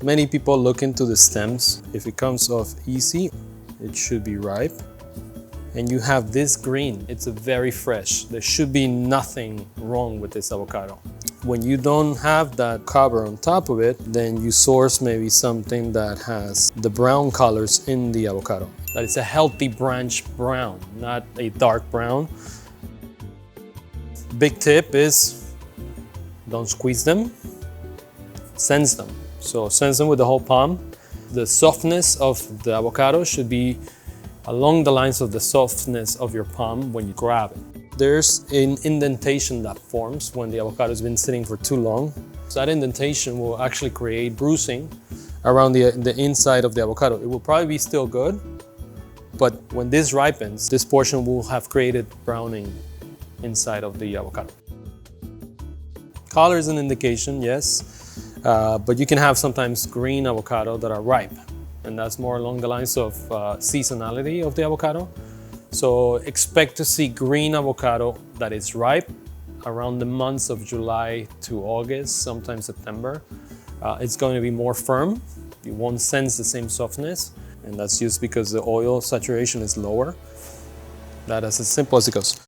Many people look into the stems. If it comes off easy, it should be ripe. And you have this green, it's a very fresh. There should be nothing wrong with this avocado. When you don't have that cover on top of it, then you source maybe something that has the brown colors in the avocado. That is a healthy branch brown, not a dark brown. Big tip is don't squeeze them, sense them. So sense them with the whole palm. The softness of the avocado should be along the lines of the softness of your palm when you grab it. There's an indentation that forms when the avocado has been sitting for too long. So that indentation will actually create bruising around the inside of the avocado. It will probably be still good, but when this ripens, this portion will have created browning inside of the avocado. Color is an indication, yes, but you can have sometimes green avocado that are ripe. And that's more along the lines of seasonality of the avocado. So expect to see green avocado that is ripe around the months of July to August, sometimes September. It's going to be more firm. You won't sense the same softness, and that's just because the oil saturation is lower. That is as simple as it goes.